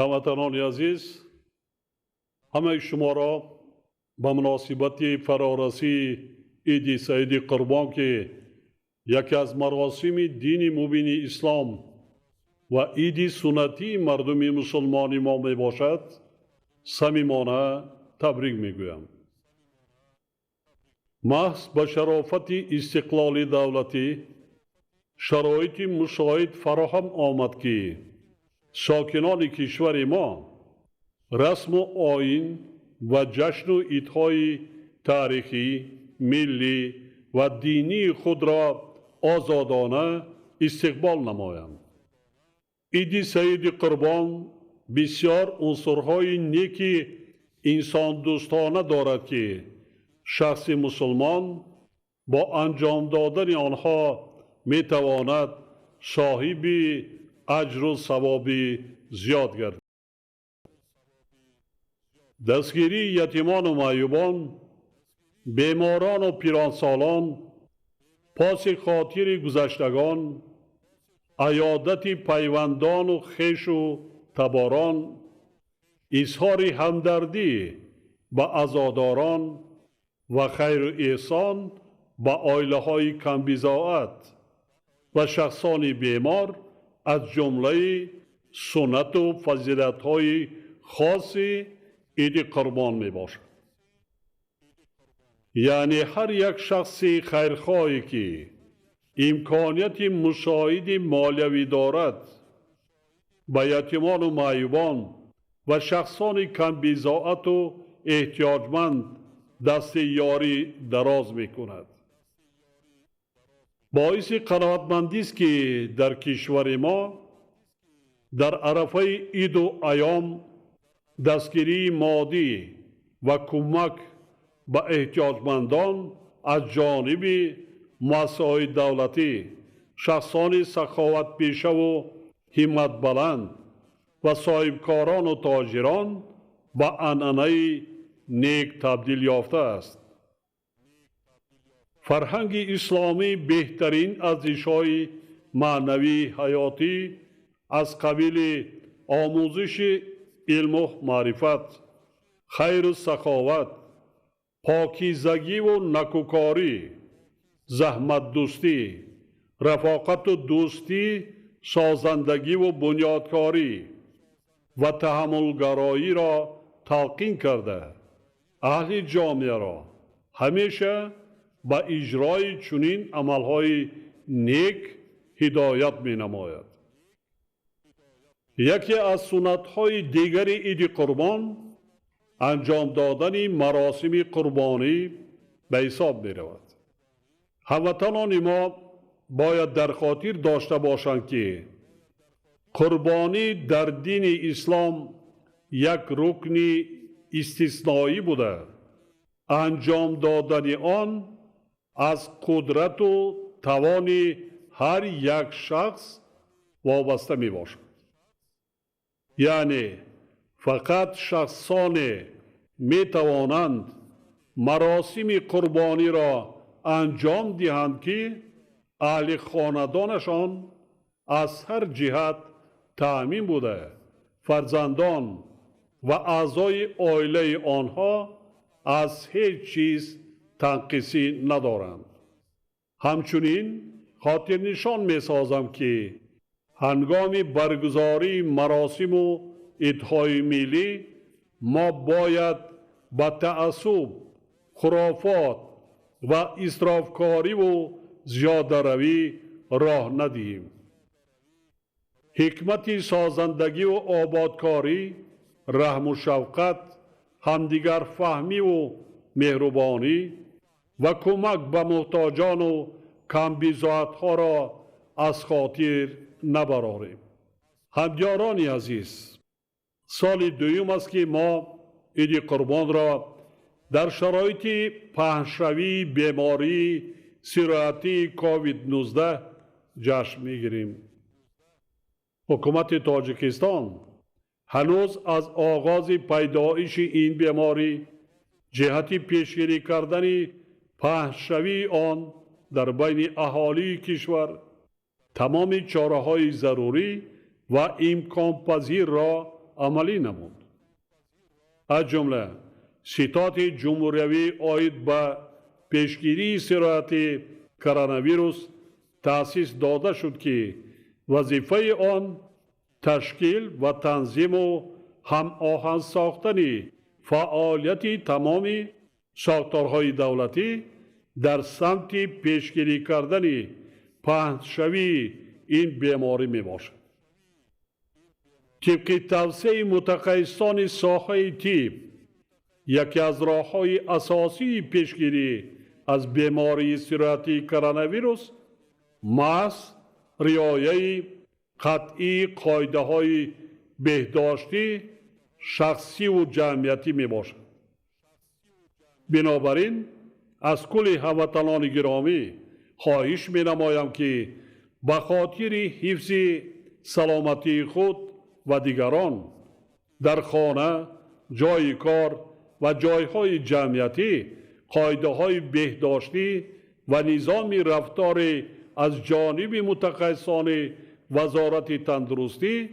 ҳамватанони азиз, ҳамаи шуморо ба муносибати фарорасии иди саиди Қурбон ки яке аз маросими дини мубини ислом ва иди суннатии мардуми мусулмони мо мебошад, самимона табрик мегӯям. Маҳз ба шарофати истиқлоли давлатӣ шароити мусоид фароҳам омад ки сокинони кишвари мо расму оин ва ҷашну идҳои таърихӣ, миллӣ ва динии худро озодона истиқбол намоянд. иди саиди Қурбон бисёр унсурҳои неки инсондӯстона дорад ки шахси мусулмон бо анҷом додани онҳо метавонад соҳиби аҷру савоби зиёд гардад. дастгирии ятимону маъюбон, беморону пиронсолон, поси хотири гузаштагон, аёдати пайвандону хешу таборон, изҳори ҳамдардӣ ба азодорон ва хайру эҳсон ба оилаҳои камбизоат ва шахсони бемор аз ҷумлаи суннату фазилатҳои хоси иди Қурбон мебошад. яъне ҳар як шахси хайрхоҳе ки имконияти мусоиди молиявӣ дорад ба ятимону маъюбон ва шахсони камбизоату эҳтиёҷманд дасти ёрӣ дароз мекунад. боиси қаноатмандист ки дар кишвари мо дар арафаи иду айём дастгирии моддӣ ва кӯмак ба эҳтиёҷмандон аз ҷониби муассисаҳои давлатӣ, шахсони саховатпешаву ҳимматбаланд ва соҳибкорону тоҷирон ба анъанаи нек табдил ёфтааст. фарҳанги исломӣ беҳтарин арзишҳои маънавии ҳаётӣ аз қабили омӯзиши илму маърифат, хайру саховат, покизагиву накӯкорӣ, заҳматдӯстӣ, рафоқату дӯстӣ, созандагиву бунёдкорӣ ва таҳаммулгароиро талқин карда, аҳли ҷомеаро ҳамеша ба иҷрои чунин амалҳои нек ҳидоят менамояд. яке аз суннатҳои дигари иди Қурбон анҷом додани маросими қурбонӣ ба ҳисоб меравад. ҳамватанони мо бояд дар хотир дошта бошанд ки қурбонӣ дар дини ислом як рукни истисноӣ буда, анҷом додани он аз қудрату тавони ҳар як шахс вобаста мебошад. яъне фақат шахсоне метавонанд маросими қурбониро анҷом диҳанд ки аҳли хонадонашон аз ҳар ҷиҳат таъмин буда, фарзандон ва аъзои оилаи онҳо аз ҳеҷ чиз танқисӣ надоранд. ҳамчунин хотирнишон месозам ки ҳангоми баргузории маросиму идҳои миллӣ мо бояд ба таассуб, хурофот ва исрофкориву зиёдаравӣ роҳ надиҳем. ҳикмати созандагиву ободкорӣ, раҳму шафқат, ҳамдигарфаҳмиву меҳрубонӣ ва кӯмак ба муҳтоҷону камбизоатҳоро аз хотир набарорем. ҳамдиёрони азиз, соли дуюм аст ки мо иди Қурбонро дар шароити паҳншавии бемории сироятии COVID-19 ҷашн мегирем. ҳукумати Тоҷикистон ҳанӯз аз оғози пайдоиши ин беморӣ ҷиҳати пешгирӣ кардани паҳншавии он дар байни аҳолии кишвар тамоми чораҳои зарурӣ ва имконпазирро عملی نمود. از جمله ستاد جمهوریوی آید به پیشگیری سرایت کرونا ویروس تأسیس داده شد که وظیفه آن تشکیل و تنظیم و هماهنگ ساختن فعالیت تمام ساختارهای دولتی در سمت پیشگیری کردن پهن‌شوی این بیماری می باشد. طبق توصیه متخصصان ساحه طب، یکی از راه‌های اساسی پیشگیری از بیماری سرایتی کرونا ویروس محض رعایت قطعی قاعده‌های بهداشتی شخصی و جمعیتی می باشد. بنابراین از کل هموطنان گرامی خواهش می نمایم که به خاطر حفظ سلامتی خود و دیگران در خانه، جای کار و جایهای جمعیتی قاعده‌های بهداشتی و نظام رفتار از جانب متخصصان وزارت تندرستی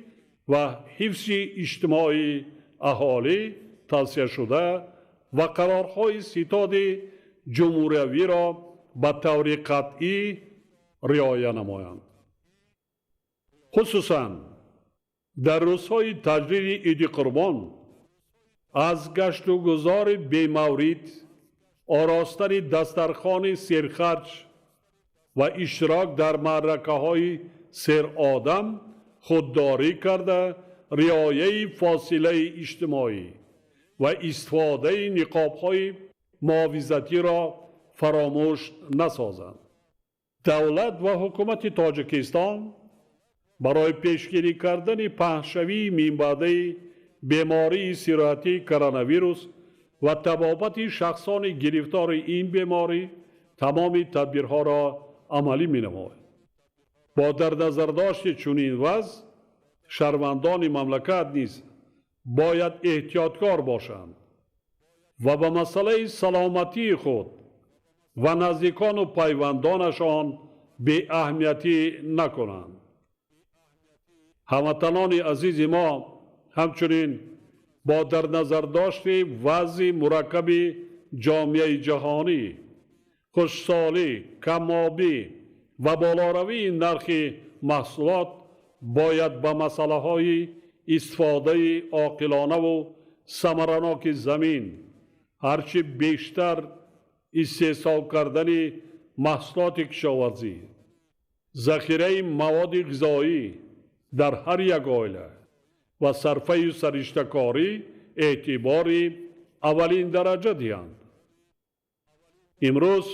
و حفظ اجتماعی اهالی توصیه شده و قرارهای ستاد جمهوریوی را به طور قطعی رعایت نمایند. خصوصاً در روزهای تجلیل عید قربان از گشت و گذار بی‌مورد، آراستن دسترخوان سرخرج و اشتراک در معرکه‌های سرآدم خودداری کرده رعایت فاصله اجتماعی و استفاده نقاب‌های محافظتی را فراموش نسازند. دولت و حکومت تاجیکستان برای پیشگیری کردن پهن‌شوی منبع بیماری سرایتی کرونا ویروس و تبابت شخصان گرفتار این بیماری تمام تدبیرها را عملی می‌نماید. با در نظر داشت چنین وضع شهروندان مملکت نیز باید احتیاطکار باشند و به مسئله سلامتی خود و نزدیکان و پیوندانشان بی اهمیتی نکنند. هموطنان عزیز ما همچنین با در نظر داشت وضع مرکب جامعه جهانی، خشکسالی، کم‌آبی و بالاروی نرخ محصولات باید به مسئله‌های استفاده عاقلانه و ثمرناک زمین هرچه بیشتر استحصال کردن محصولات کشاورزی، ذخیره مواد غذایی در هر یک عائله و صرفه و سرشته‌کاری اعتبار اولین درجه دهند. امروز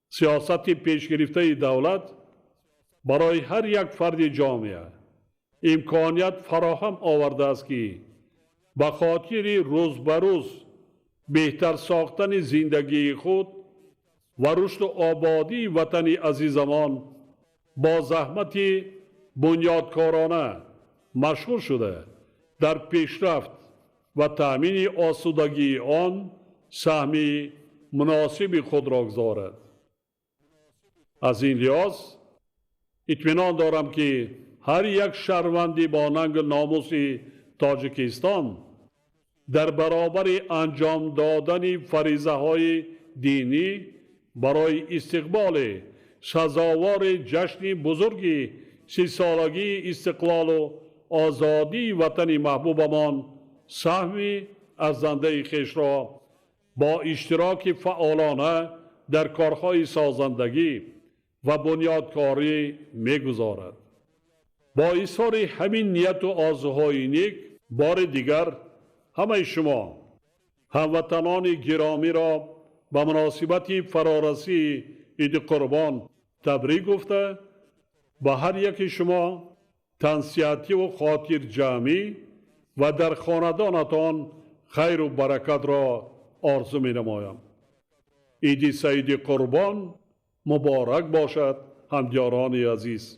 سیاست پیشگرفته دولت برای هر یک فرد جامعه امکانیت فراهم آورده است که به خاطر روز به روز بهتر ساختن زندگی خود و رشد و آبادی وطن عزیزمان با زحمت بنیادکارانه مشغول شده در پیشرفت و تأمین آسودگی آن سهم مناسب خود را گذارد. از این لحاظ اطمینان دارم که هر یک شهروند با ننگ ناموس تاجیکستان در برابر انجام دادن فریضه های دینی برای استقبال سزاوار جشن بزرگ 30 سالگی استقلال و آزادی وطن محبوبمان سهم ارزنده خویش را با اشتراک فعالانه در کارهای سازندگی و بنیادکاری می‌گذارد. با اظهار همین نیت و آرزوهای نیک بار دیگر همه شما هموطنان گرامی را به مناسبت فراراسی عید قربان تبریک گفته به هر یک شما تنصیحاتی و خاطر جمعی و در خاندانتان خیر و برکت را آرزو می نمایم. عید سعید قربان مبارک باشد همدیاران عزیز.